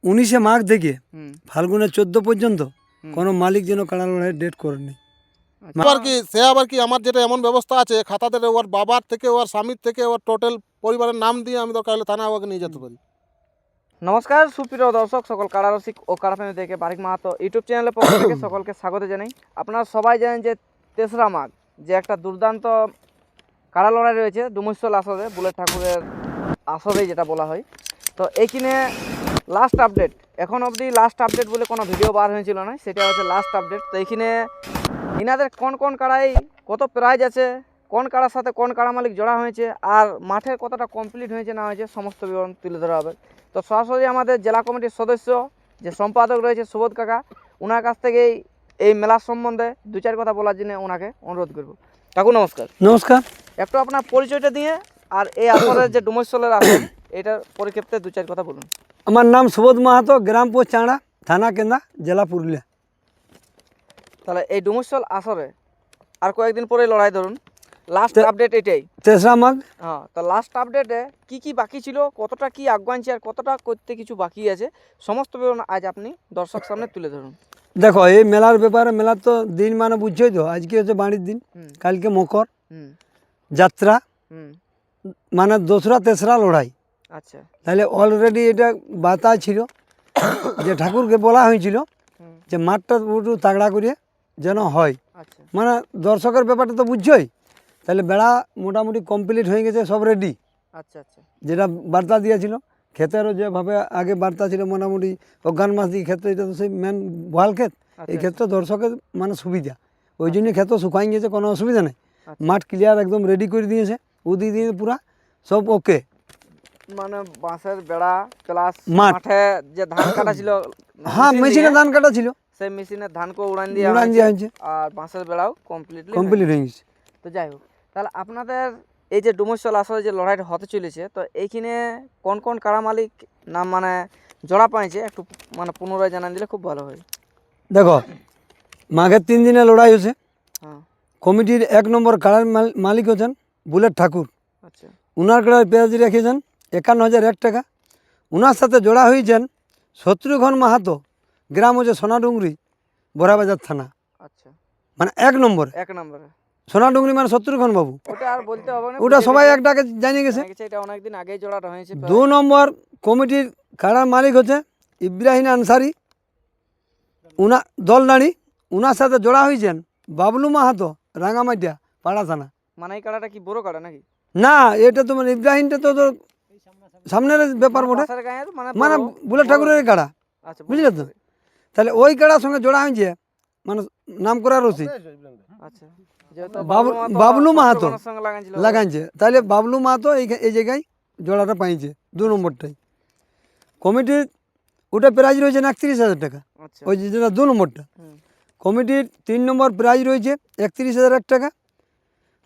19শে মাঘ থেকে ফাল্গুনের 14 পর্যন্ত কোনো মালিক যেন কাড়া লড়াইয়ের ডেট করেনি। আবার কি আমার যেটা এমন ব্যবস্থা আছে খাতাতে ওর বাবার থেকে ওর স্বামীর থেকে ওর টোটাল পরিবারের নাম দিয়ে আমি দরকার হলে থানা ওকে নিয়ে যেতে পারি। নমস্কার সুপ্রিয় দর্শক, সকল কাড়া রসিক ও কাড়াপ্রেমী থেকে বারিক মাহাতো ইউটিউব চ্যানেলের পক্ষ থেকে সকলকে স্বাগত জানাই। আপনারা সবাই জানেন যে 3রা মাঘ যে একটা দুর্দান্ত কাড়া লড়াই রয়েছে ডুমুরশোল আসরে, বুলেট ঠাকুরের আসরেই যেটা বলা হয়। তো এইখানে লাস্ট আপডেট, এখন অবধি লাস্ট আপডেট বলে কোনো ভিডিও বার হয়েছিল না, সেটা হচ্ছে লাস্ট আপডেট। তো এইখানে ইনাদের কোন কোন কাড়াই কত প্রাইজ আছে, কোন কাড়ার সাথে কোন কাড়া মালিক জোড়া হয়েছে, আর মাঠের কতটা কমপ্লিট হয়েছে না হয়েছে, সমস্ত বিবরণ তুলে ধরা হবে। তো সরাসরি আমাদের জেলা কমিটির সদস্য যে সম্পাদক রয়েছে সুবোধ কাকা, ওনার কাছ থেকেই এই মেলার সম্বন্ধে 2-4 কথা বলার জন্য ওনাকে অনুরোধ করব। কাকু নমস্কার। নমস্কার। একটু আপনার পরিচয়টা দিয়ে আর এই আসরের যে ডুমুরশোলের আসর এটার পরিক্ষেপে 2-4 কথা বলুন। আমার নাম সুবোধ মাহাতো, গ্রাম পোস্ট চাঁড়া, থানা কেন্দা, জেলা পুরুলিয়া। তাহলে এই ডুমুরশোল আসরে আর কয়েকদিন পরে লড়াই ধরুন, লাস্ট আপডেট এটাই 3রা মাঘ। হ্যাঁ, তো লাস্ট আপডেটে কি কি বাকি ছিল, কতটা কি আগুয়ানছে আর কতটা করতে কিছু বাকি আছে, সমস্ত বিবরণ আজ আপনি দর্শক সামনে তুলে ধরুন। দেখো এই মেলার ব্যাপারে, মেলার তো দিন মানে বুঝছোই তো, আজকে হচ্ছে বাড়ির দিন, কালকে মকর যাত্রা, মানে 2রা 3রা লড়াই। আচ্ছা, তাহলে অলরেডি এটা বার্তা ছিল যে ঠাকুরকে বলা হয়েছিল যে মাঠটা একটু তাগড়া করে যেন হয়। আচ্ছা, মানে দর্শকের ব্যাপারটা তো বুঝছোই। তাহলে বেড়া মোটামুটি কমপ্লিট হয়ে গেছে, সব রেডি। আচ্ছা, আচ্ছা, যেটা বার্তা দিয়েছিল ক্ষেতেরও যেভাবে আগে বার্তা ছিল মোটামুটি অজ্ঞান মাস দিয়ে ক্ষেত্রে, এটা তো সেই মেন বহাল ক্ষেত। এই ক্ষেত্রে দর্শকের মানে সুবিধা, ওই জন্য ক্ষেত্র শুকাই গেছে, কোনো অসুবিধা নেই। মাঠ ক্লিয়ার একদম রেডি করে দিয়েছে, উদি দিয়ে পুরা সব ওকে। মানে বাঁশের বেড়া প্লাস মাঠ। মাঠে যে ধান কাটা ছিল, হ্যাঁ মেশিনে ধান কাটা ছিল, সেই মেশিনের ধানকে উড়ান দেওয়া দিয়ে হয়েছে, আর বাঁশের বেড়াও কমপ্লিট হয়ে গেছে। তো যাই হোক, তাহলে আপনাদের এই যে ডুমুরশোল আসলে যে লড়াইটা হতে চলেছে, তো এইখানে কোন কোন কাড়া মালিক নাম মানে জোড়া পাইছে একটু মানে পুনরায় জানান দিলে খুব ভালো হয়। দেখো মাঘের 3 দিনে লড়াই হয়েছে। হ্যাঁ, কমিটির 1 নম্বর কাড়ার মালিক হচ্ছেন বুলেট ঠাকুর। আচ্ছা, উনার কাড়ার পেঁয়াজি রেখেছেন 51,001 টাকা। উনার সাথে জোড়া হয়েছেন শত্রুঘ্ন মাহাতো, গ্রাম হচ্ছে সোনাডুঙ্গরি, বড়াবাজার থানা, আচ্ছা, মানে 1 নম্বর। 1 নম্বরে সোনাডুঙ্গরি মানে শত্রুঘ্ন বাবু, ওটা আর বলতে হবে না, ওটা সবাই এক ডাকে জানিয়ে গেছে। এটা অনেকদিন আগেই জোড়াটা হয়েছে। 2 নম্বর কমিটির কাড়ার মালিক হচ্ছে ইব্রাহিম আনসারি, উনা দলদাড়ি। উনার সাথে জোড়া হয়েছেন বাবলু মাহাতো, রাঙামাটিয়া, পাড়া থানা। মানে এই কাড়াটা কি বড় কাড়া নাকি? না, এটা তোমার ইব্রাহিমটা তো তোর সামনের ব্যাপার বটে, পাশের গাঁয়ের মানে বুলেট ঠাকুরের কাড়া, আচ্ছা, বুঝলে তো। তাহলে ওই কাড়ার সঙ্গে জোড়া হয়েছে মানে নাম করা রসিক আচ্ছা, যেহেতু বাবলু মাহাতো সঙ্গে লাগাইছিল লাগাইছে। তাহলে বাবলু মাহাতো এই জায়গায় জোড়াটা পাইছে 2 নম্বরটাই। কমিটির ওটা প্রাইজ রয়েছে 31,000 টাকা, আচ্ছা, ওই যেটা 2 নম্বরটা। কমিটির 3 নম্বর প্রাইজ রয়েছে 31,001 টাকা।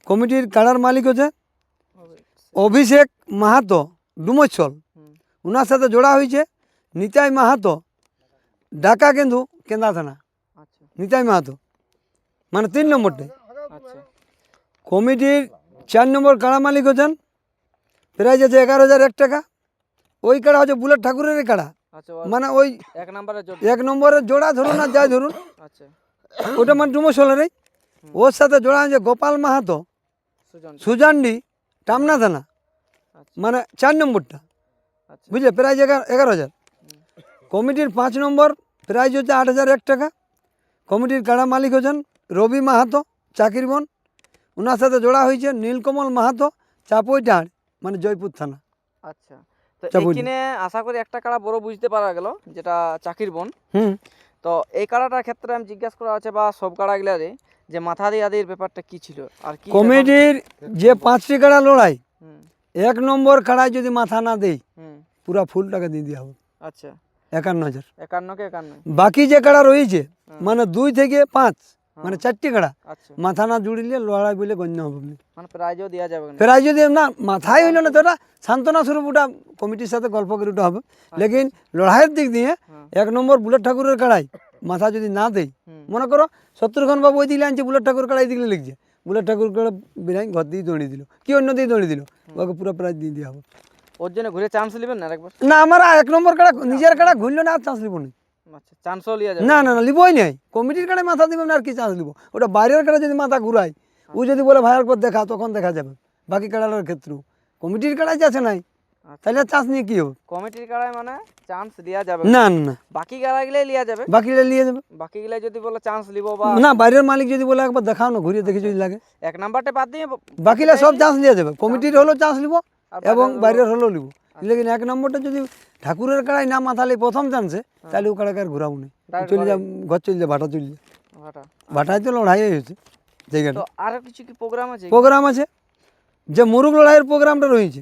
কমিটির কাড়ার মালিক হচ্ছে অভিষেক মাহাতো, ডুমুরশোল। ওনার সাথে জোড়া হয়েছে নিতাই মাহাতো, ঢাকা কেন্দু, কেন্দা থানা, আচ্ছা, নিতাই মাহাতো, মানে 3 নম্বরটাই। আচ্ছা, কমিটির 4 নম্বর কাড়া মালিক হচ্ছেন, প্রাইজ আছে 11,001 টাকা। ওই কাড়া হচ্ছে বুলেট ঠাকুরের কাড়া, আচ্ছা, মানে ওই 1 নম্বরে 1 নম্বরের জোড়া ধরুন আর যাই ধরুন, আচ্ছা, ওটা মানে ডুমুরশোলেরই। ওর সাথে জোড়া হয়েছে গোপাল মাহাতো, সুজান্ডি, টামনা থানা, মানে 4 নম্বরটা, আচ্ছা, বুঝলে, প্রাইজ 11,000। কমিটির 5 নম্বর প্রাইজ হচ্ছে 8,001 টাকা। কমিটির কাড়া মালিক হচ্ছেন রবি মাহাতো, চাকিরবন। ওনার সাথে জোড়া হয়েছে নীলকমল মাহাতো, চাপইটাঁড়, মানে জয়পুর থানা। আচ্ছা। তো এইখানে আশা করি একটা কাড়া বড় বুঝতে পারা গেল, যেটা চাকির বোন। তো এই কাড়াটার ক্ষেত্রে আমি জিজ্ঞাসা করা আছে বা সব কাড়াগুলারে যে মাথা দিয়ে আদির ব্যাপারটা কি ছিল আর কি কমিটির যে 5টি কাড়া লড়াই, 1 নম্বর কাড়ায় যদি মাথা না দেই পুরা ফুল টাকা দিয়ে দেওয়া হবে। আচ্ছা, 51,000। 51 কে 51। বাকি যে কাড়া রয়েছে মানে 2 থেকে 5, মানে 4টি কাড়া আচ্ছা, মাথা না জুড়িলে লড়াই বলে গণ্য হবে না। মানে প্রাইজও দেওয়া যাবে না। প্রায় যদি না মাথায় হইল না তো ওটা সান্ত্বনা স্বরূপ ওটা কমিটির সাথে গল্প করে ওটা হবে। লেকিন লড়াইয়ের দিক দিয়ে 1 নম্বর বুলেট ঠাকুরের কাড়াই মাথা যদি না দেই, মনে করো শত্রুঘ্ন বাবু ওই দিলে আনছে, বুলেট ঠাকুর কাড়াই দিলে লিখছে, বুলেট ঠাকুর কাড়া বিরাই ঘর দিয়ে দৌড়িয়ে দিল কি অন্য দিয়ে দৌড়িয়ে দিল, ওকে পুরো প্রাইজ দিয়ে দেওয়া হবে। ওর জন্য ঘুরে চান্স নেবেন না একবার? না আমার এক নম্বর কাড়া নিজের কাড়া ঘুরলো না আর চান্স লিব না। আচ্ছা, চান্সও লিয়া যাবে? না না না লিবই নাই, কমিটির কাড়ায় মাথা দিব না আর কি চান্স লিব। ওটা বাইরের কাড়া যদি মাথা ঘুরাই, ও যদি বলে ভাইয়ার পর দেখা, তখন দেখা যাবে। বাকি কাড়ার ক্ষেত্রেও কমিটির কাড়ায় যাচ্ছে নাই, তাহলে চান্স নিয়ে কি হবে? কমিটির কাড়ায় মানে চান্স দেওয়া যাবে না না বাকি কাড়াগুলাই লিয়া যাবে? বাকিটা নিয়ে যাবে। বাকিগুলাই যদি বলে চান্স লিব বা না বাইরের মালিক যদি বলে একবার দেখাও না, ঘুরিয়ে দেখে যদি লাগে, এক নাম্বারটা বাদ দিয়ে বাকিটা সব চান্স নিয়ে যাবে। কমিটির হলেও চান্স নিব আর এবং বাইরের বাইরের হলেও নিব। লেকিন এক নম্বরটা যদি ঠাকুরের কাড়াই না মাথালে প্রথম চান্সে, তাহলে ও কাড়াকে আর ঘুরাবো না, Direct চলে যা ঘর চলে যা, ভাটা চলে যা। ভাটা। ভাটায় তো লড়াই হয়েছে জায়গাটা। তো আরো কিছু কি প্রোগ্রাম আছে? প্রোগ্রাম আছে, যে মুরুগ লড়াইয়ের প্রোগ্রামটা রয়েছে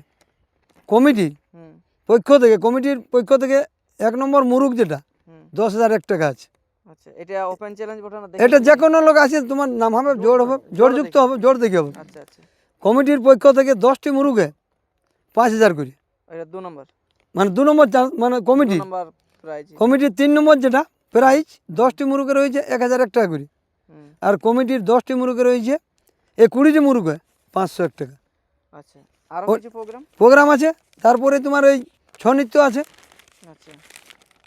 কমিটি হুম পক্ষ থেকে, কমিটির পক্ষ থেকে 1 নম্বর মুরুগ যেটা হুম 10,001 টাকা আছে। আচ্ছা, এটা ওপেন চ্যালেঞ্জ বটনা এটা যে কোনো লোক আছে, তোমার নাম হবে, জোর হবে, জোরযুক্ত হবে, জোর দেখে হবে। আচ্ছা আচ্ছা, কমিটির পক্ষ থেকে 10টি মুরুগে 5,000 করে, এটা 2 নম্বর, মানে 2 নম্বর চান্স, মানে 2 কমিটি। নম্বর প্রাইজ। কমিটির 3 নম্বর যেটা প্রাইজ 10টি মুরুগে রয়েছে 1,001 টাকা করে। হুম আর কমিটির 10টি মুরুগে রয়েছে 20টি মুরুগে 501 টাকা। আচ্ছা, আরো ও- কিছু প্রোগ্রাম? প্রোগ্রাম আছে। তারপরে তোমার ওই ছৌ নৃত্য আছে। আচ্ছা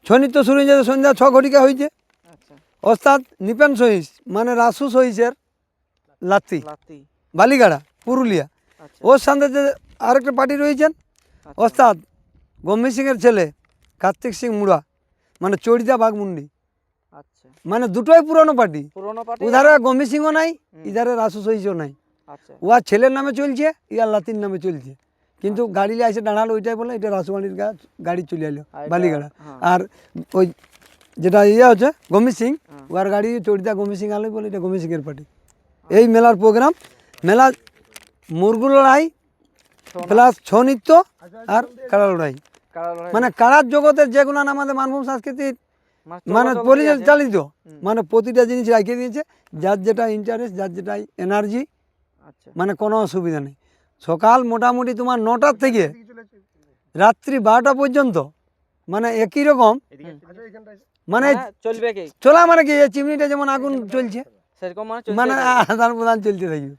ছৌ নৃত্য শুরু হয়ে যাবে সন্ধ্যা 6 ঘটিকা হয়েছে। আচ্ছা, ওস্তাদ নিপেন সহিস মানে রাসু সহিসের লাত্তি লাতি। বালিগাড়া পুরুলিয়া, আচ্ছা ওর সাথে যে আরেকটা পার্টি রয়েছেন আচ্ছা, ওস্তাদ গম্ভীর সিংয়ের ছেলে কার্তিক সিং মুড়া মানে চড়িদা বাঘমুন্ডি, আচ্ছা মানে দুটোই পুরনো পার্টি। পুরোনো পার্টি। উধারে গম্ভীর সিংও নাই, ইধারে রাসু সহিসও নাই। আচ্ছা উহার ছেলের নামে চলছে, ইয়ার লাতির নামে চলছে। কিন্তু গাড়ি নিয়ে এসে দাঁড়ালো, ওইটাই বলে এটা রাসুবাড়ির গাড়ি চলে এলো আর এটা- বালিগাড়া। হ্যাঁ। আর ওই যেটা ইয়ে হচ্ছে গম্ভীর সিং, হ্যাঁ। ওর গাড়ি চড়িদা গম্ভীর সিং আলোই বলে এটা গম্ভীর সিংয়ের পার্টি। এই মেলার প্রোগ্রাম, মেলা মুরগু লড়াই প্লাস ছৌ নৃত্য আর কাড়া লড়াই, কাড়া লড়াই। মানে কাড়ার জগতের যেগুলো আমাদের মানভূম সংস্কৃতির মানে চলাচল পরিচালিত, হুম। মানে প্রতিটা জিনিস রাখিয়ে দিয়েছে। যার যেটা ইন্টারেস্ট, যার যেটা এনার্জি, আচ্ছা মানে কোনো অসুবিধা নেই। সকাল মোটামুটি তোমার 9টার থেকে রাত্রি 12টা পর্যন্ত, মানে একই রকম, মানে হ্যাঁ, চলবে কি চলা মানে কি এই চিমনিটা যেমন আগুন চলছে, সেরকম মানে মানে চলবে? আদান প্রদান চলতে থাকবে,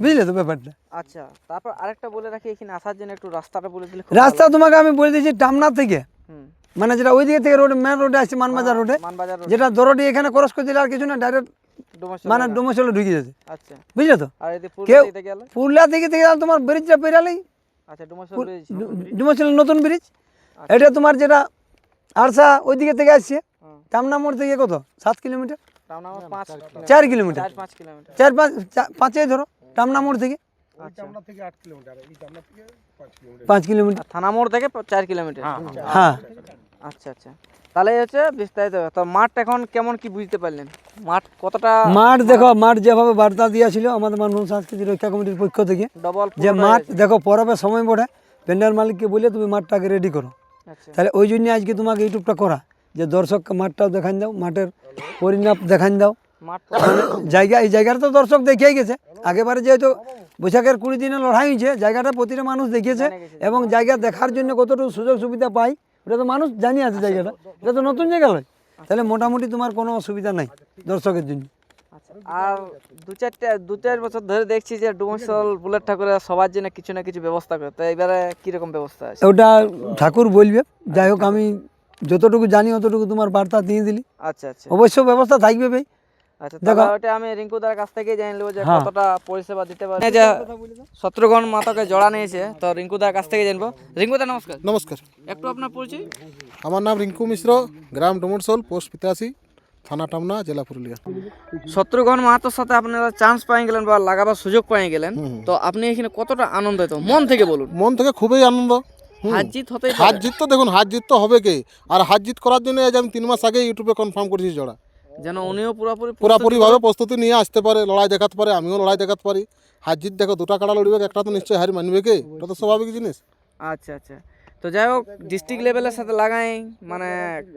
বুঝলে তো ব্যাপারটা। আচ্ছা, তারপর আরেকটা বলে রাখি, এখানে আসার জন্য একটু রাস্তাটা বলে দিলে খুব রাস্তা তোমাকে আমি বলে দিয়েছি টামনা থেকে, হুম, মানে যেটা ওই দিকে থেকে রোড, মেন রোডে আছে মানবাজার রোডে, মানবাজার রোড, যেটা দরটি এখানে ক্রস করে দিলে আর কিছু না, ডাইরেক্ট ডোমস্টোর মানে এলাকা। ডোমচলে ঢুকে যাচ্ছে, আচ্ছা, বুঝলে তো। আর এদিকে কেউ- পুরুলিয়া দিকে গেলে? পুরুলিয়া থেকে গেলে তোমার ব্রিজটা পেরালেই আচ্ছা, ডোমস্টোর ব্রিজ। ডুমচলের নতুন ব্রিজ। আচ্ছা। এটা তোমার যেটা আরসা ওই দিকে থেকে আসছে, হুম, টামনা মোড় থেকে কত 7 কিলোমিটার, টাউন আমার 5 4 কিলোমিটার, 4-5 কিলোমিটার। 4-5 ধরো টামনা মোড় থেকে আচ্ছা, 5 কিলোমিটার। আর থানা মোড় থেকে 4 কিলোমিটার। হ্যাঁ আচ্ছা আচ্ছা, তাহলে এই হচ্ছে বিস্তারিত। তো মাঠ এখন কেমন কি বুঝতে পারলেন? মাঠ কতটা মাঠ দেখো, মাঠ যেভাবে বার্তা দিয়েছিল আমাদের মানভূম সংস্কৃতি রক্ষা কমিটির পক্ষ থেকে, ডবল যে মাঠ দেখো পরবে সময় পড়ে, প্যান্ডেল মালিককে বলে তুমি মাঠটাকে রেডি করো। আচ্ছা তাহলে ওই জন্য আজকে তোমাকে ইউটিউবটা করা, যে দর্শককে মাঠটাও দেখান দাও, মাঠের পরিণাম দেখান দাও। মাঠ জায়গা, এই জায়গাটা তো দর্শক দেখেই গেছে আগেবারে, যেহেতু বৈশাখের 20 দিনে লড়াই হয়েছে, জায়গাটা প্রতিটা মানুষ দেখিয়েছে, জানে গেছে। এবং জায়গা দেখার জন্য কতটুকু সুযোগ সুবিধা পাই ওটা তো মানুষ জানি আছে। জায়গাটা এটা তো নতুন জায়গা নয়, তাহলে মোটামুটি তোমার কোনো অসুবিধা নাই দর্শকের জন্য। আচ্ছা, আর 2-4 বছর ধরে দেখছি যে ডুমসল বুলেট ঠাকুরের সবার জন্য কিছু না কিছু ব্যবস্থা করে, তো এবারে কিরকম ব্যবস্থা আছে? ওটা ঠাকুর বলবে, যাই হোক আমি যতটুকু জানি অতটুকু তোমার বার্তা দিয়ে দিলি। আচ্ছা আচ্ছা অবশ্য ব্যবস্থা থাকবে ভাই। আচ্ছা, দেখো। তাহলে ওটা আমি রিঙ্কুদার কাছ থেকে জেনে নেবো যে হ্যাঁ। কতটা পরিষেবা দিতে পারে। যে শত্রুঘ্ন মাতাকে জড়া নিয়েছে, তো রিঙ্কুদার কাছ থেকে জানবো। রিঙ্কুদা নমস্কার, নমস্কার, একটু আপনার পরিচয়। আমার নাম রিঙ্কু মিশ্র, গ্রাম ডুমুরসোল, পোস্ট 85, থানা টামনা, জেলা পুরুলিয়া। শত্রুঘ্ন মাহাতোর সাথে আপনারা চান্স পেয়ে গেলেন বা লাগাবার সুযোগ পেয়ে গেলেন, তো আপনি এখানে কতটা আনন্দিত মন থেকে বলুন? মন থেকে খুবই আনন্দ। হার জিত হতেই পারে। হার জিত তো দেখুন, হার জিত তো হবে কে, আর হার জিত করার জন্য আজ আমি 3 মাস আগে ইউটিউবে কনফার্ম করেছি জোড়া, যেন উনিও পুরোপুরি পুরাপুরিভাবে প্রস্তুতি নিয়ে আসতে পারে, লড়াই দেখাতে পারে, আমিও লড়াই দেখাতে পারি। হার জিত দেখো, 2টা কাড়া লড়বে, একটা তো নিশ্চয়ই হার মানবে কে, এটা তো স্বাভাবিক জিনিস। আচ্ছা আচ্ছা, তো যাই হোক ডিস্ট্রিক্ট লেভেলের সাথে লাগাই, মানে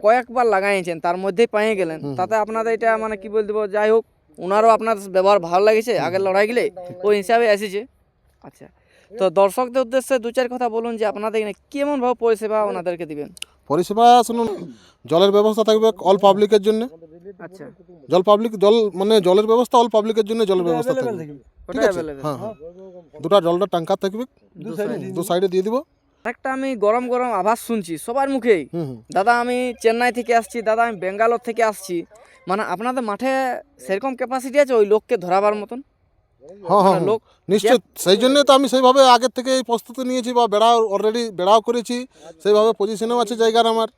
কয়েকবার লাগাইছেন, তার মধ্যেই পেয়ে গেলেন, তাতে আপনাদের এটা মানে কি বলতে পারবো, যাই হোক ওনারও আপনার ব্যবহার ভালো লাগেছে, আগের লড়াই গেলে ওই হিসাবে এসেছে। আচ্ছা, তো দর্শকদের উদ্দেশ্যে 2-4 কথা বলুন যে আপনাদের এখানে কেমন ভাবে পরিষেবা ওনাদেরকে দিবেন। পরিষেবা শুনুন, জলের ব্যবস্থা থাকবে অল পাবলিকের জন্য, আচ্ছা, জল মানে জলের ব্যবস্থা অল পাবলিকের জন্য, জলের ব্যবস্থা থাকবে, ঠিক ওটা আছে। অ্যাভেলেবেল। হ্যাঁ হ্যাঁ, 2টা জলটা ট্যাঙ্কার থাকবে, দু সাইডে দিয়ে দিব। একটা আমি গরম গরম আভাস শুনছি সবার মুখেই, দাদা আমি চেন্নাই থেকে আসছি, দাদা আমি বেঙ্গালোর থেকে আসছি, মানে আপনাদের মাঠে সেরকম ক্যাপাসিটি আছে ওই লোককে ধরাবার মতন? হ্যাঁ হ্যাঁ লোক নিশ্চয়, সেই জন্যই তো আমি সেইভাবে আগের থেকে এই প্রস্তুতি নিয়েছি বা অলরেডি বেড়াও করেছি, সেইভাবে পজিশনেও আছে জায়গার আমার।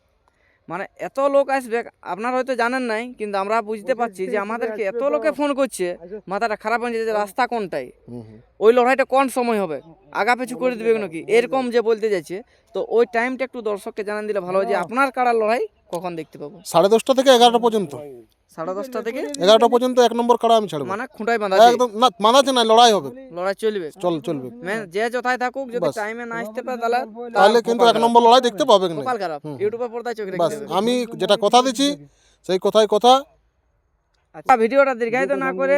মানে এত লোক আসবে আপনারা হয়তো জানেন নাই, কিন্তু আমরা বুঝতে পারছি যে আমাদেরকে এত লোকে ফোন করছে, মাথাটা খারাপ হয়ে যাচ্ছে, রাস্তা কোনটাই, ওই লড়াইটা কোন সময় হবে, আগা পিছু করে দিবে নাকি এরকম যে বলতে যাচ্ছে। তো ওই টাইমটা একটু দর্শককে জানান দিলে ভালো হয় যে আপনার কাড়ার লড়াই কখন দেখতে পাবো। 10:30 থেকে 11টা পর্যন্ত, 10:30 থেকে 11টা পর্যন্ত 1 নম্বর কাড়া আমি ছাড়বো। মানে খুঁটাই বাঁধা একদম না, মানাতে না, লড়াই হবে, লড়াই চলবে, চলবে। যে যথায় থাকুক, যদি বাস। টাইমে না আসতে পারে তাহলে কিন্তু 1 নম্বর লড়াই দেখতে পাবেন না। কপাল খারাপ, ইউটিউবে পর্দায় চোখ রেখে বাস, দেবে। আমি যেটা কথা দিচ্ছি সেই কথা। আচ্ছা, ভিডিওটা দীর্ঘায়িত না করে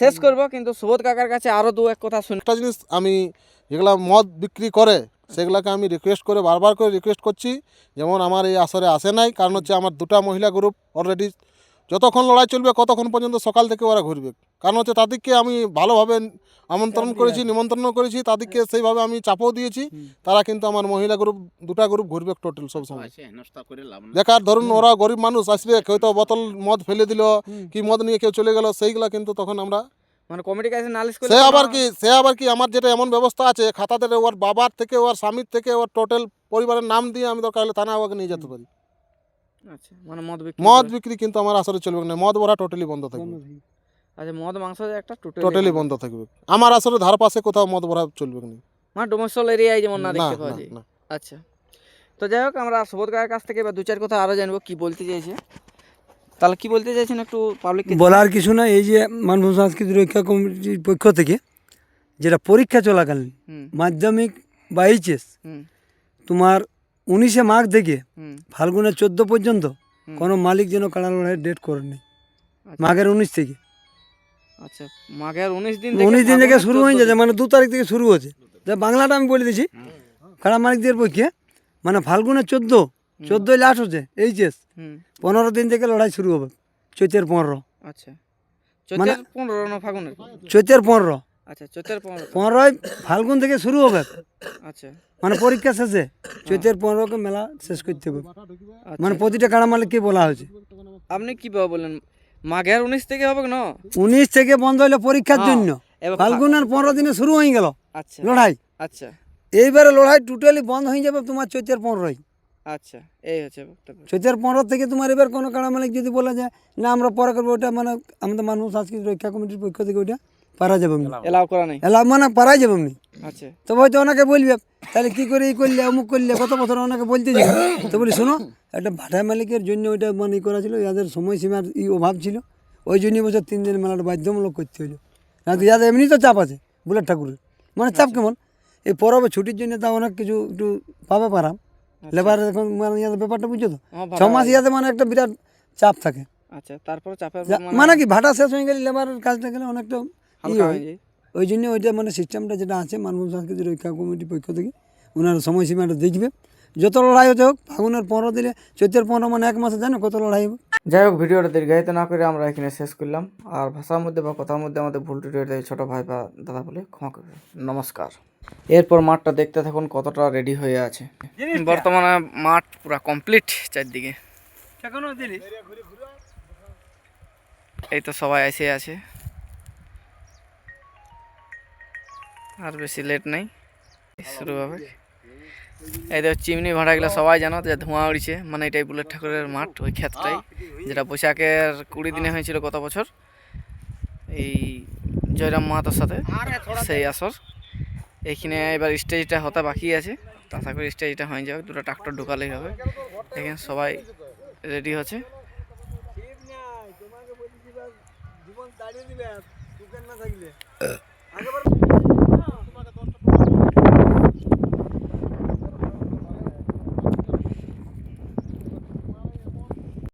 শেষ করব, কিন্তু সুবোধ কাকার কাছে আরো দু এক কথা শুনে। একটা জিনিস আমি যেগুলা মদ বিক্রি করে সেগুলাকে আমি বারবার করে রিকোয়েস্ট করছি, যেমন আমার এই আসরে আসে নাই, কারণ হচ্ছে আমার 2টা মহিলা গ্রুপ অলরেডি যতক্ষণ লড়াই চলবে কতক্ষণ পর্যন্ত সকাল থেকে ওরা ঘুরবে, কারণ হচ্ছে তাদেরকে আমি ভালোভাবে আমন্ত্রণ করেছি, নিমন্ত্রণ করেছি, তাদেরকে সেইভাবে আমি চাপও দিয়েছি, তারা কিন্তু আমার মহিলা গ্রুপ 2টা গ্রুপ ঘুরবে টোটাল সবসময়। বেকার ধরুন ওরা গরিব মানুষ আসবে, হয়তো বোতল মদ ফেলে দিল কি মদ নিয়ে কেউ চলে গেল, সেইগুলা কিন্তু তখন আমরা মানে কমিটি কাছে নালিশ করে সে আবার কি আমার যেটা এমন ব্যবস্থা আছে খাতাতে ওর বাবার থেকে ওর স্বামীর থেকে ওর টোটাল পরিবারের নাম দিয়ে আমি দরকার হলে থানা ওকে নিয়ে যেতে পারি। আচ্ছা, মানে মদ বিক্রি কিন্তু আমার আসরে চলবে না, মদ ভরা টোটালি বন্ধ থাকবে। আচ্ছা, মদ মাংস একটা টোটালি বন্ধ থাকবে আমার আসরে, ধার পাশে কোথাও মদ ভরা চলবে না, মানে ডোমেস্টল এরিয়ায় যেমন না দেখতে পাওয়া না, যায়। না। আচ্ছা, তো যাই হোক, আমরা সুবোধ কাকার কাছ থেকে এবার 2-4 কথা আরো জানবো কি বলতে চাইছে। তাহলে কি বলতে চাইছেন একটু পাবলিককে বলার কিছু না, এই যে মানব সংস্কৃতি রক্ষা কমিটির পক্ষ থেকে যেটা পরীক্ষা চলাকালীন মাধ্যমিক বা এইচএস হুম তোমার 19শে মাঘ থেকে হুম ফাল্গুনের 14 পর্যন্ত কোনো মালিক যেন কাড়া লড়াইয়ের ডেট করেনি। মাঘের 19 থেকে, আচ্ছা, মাঘের 19 দিন 19 দিন থেকে শুরু হয়ে যাচ্ছে, মানে 2 তারিখ থেকে শুরু হচ্ছে। বাংলাটা আমি বলে দিচ্ছি কাড়া মালিকদের পক্ষে, মানে ফাল্গুনের 14 লাস্ট হচ্ছে এইচএস, 15 দিন থেকে লড়াই শুরু হবে, চৈতের 15। আচ্ছা, চৈতের 15 না ফাগুনের? চৈতের 15। আচ্ছা, চৈতের 15। 15 ফাল্গুন থেকে শুরু হবে, আচ্ছা, মানে পরীক্ষা শেষে চৈতের 15কে মেলা শেষ করতে হবে, মানে প্রতিটা কাড়া মালিককে বলা হয়েছে। আপনি কি বললেন মাঘের 19 থেকে হবে না? 19 থেকে বন্ধ হইলো পরীক্ষার জন্য, ফাল্গুনের 15 দিনে শুরু হয়ে গেল আচ্ছা লড়াই। আচ্ছা এইবারে লড়াই টোটালি বন্ধ হয়ে যাবে তোমার চৈতের 15। আচ্ছা, এই হচ্ছে ব্যাপারটা। চৈতের 15 থেকে তোমার এবার কোনো কাড়া মালিক যদি বলা যায় না আমরা পরে করবো, ওটা মানে আমাদের মানব সংস্কৃতি রক্ষা কমিটির পক্ষ থেকে ওইটা পারা যাবে না, এলাও করা নেই। এলা মানে পারাই যাবে না। আচ্ছা, তো হয়তো ওনাকে বলবে তাহলে কি করে এই করলে অমুক করলে কত বছর ওনাকে বলতে যাবে, তো বলি শোনো একটা ভাটা মালিকের জন্য ওইটা মানে ই করা ছিল, ইয়াদের সময়সীমার অভাব ছিল, ওই জন্যই বছর 3 দিন মেলাটা বাধ্যমূলক করতে হইলো, না তো ইয়াদের এমনি তো চাপ আছে বুলেট ঠাকুরের, মানে চাপ কেমন এই পরবে ছুটির জন্য তা অনেক কিছু একটু পাবে পারাম লেবার, এখন মানে ইয়াদের ব্যাপারটা বুঝছো তো, 6 মাস ইয়াতে মানে একটা বিরাট চাপ থাকে। আচ্ছা, তারপর চাপের মানে কি ভাটা শেষ হয়ে গেলে লেবারের কাজটা গেলে অনেকটা হালকা হয়ে যায়। ওই জন্য ওইটা মানে সিস্টেমটা যেটা আছে মানব সংস্কৃতি রক্ষা কমিটির পক্ষ থেকে ওনার সময়সীমাটা দেখবে, যত লড়াই হতে হোক ফাগুনের 15 দিলে চৈতের 15 মানে 1 মাসে জানো কত লড়াই হবে। যাই হোক, ভিডিওটা দীর্ঘায়িত না করে আমরা এখানে শেষ করলাম। আর ভাষার মধ্যে বা কথার মধ্যে আমাদের ভুল ত্রুটি হয়ে ছোটো ভাই বা দাদা বলে ক্ষমা করবে, নমস্কার। এরপর মাঠটা দেখতে থাকুন কতটা রেডি হয়ে আছে। বর্তমানে মাঠ পুরা কমপ্লিট চারদিকে, এই তো সবাই এসে আছে, আর বেশি লেট নেই, শুরু হবে। এই তো চিমনি ভাড়াগুলো সবাই জানো যে ধোঁয়া উড়ছে, মানে এটাই বুলেট ঠাকুরের মাঠ, ওই ক্ষেতটাই যেটা বৈশাখের 20 দিনে হয়েছিল গত বছর এই জয়রাম মাহাতোর সাথে, সেই আসর। এইখানে এবার স্টেজটা হতে বাকি আছে, আশা করি স্টেজটা হয়ে যাবে, 2টা ট্রাক্টর ঢুকালেই হবে। এখানে সবাই রেডি হচ্ছে।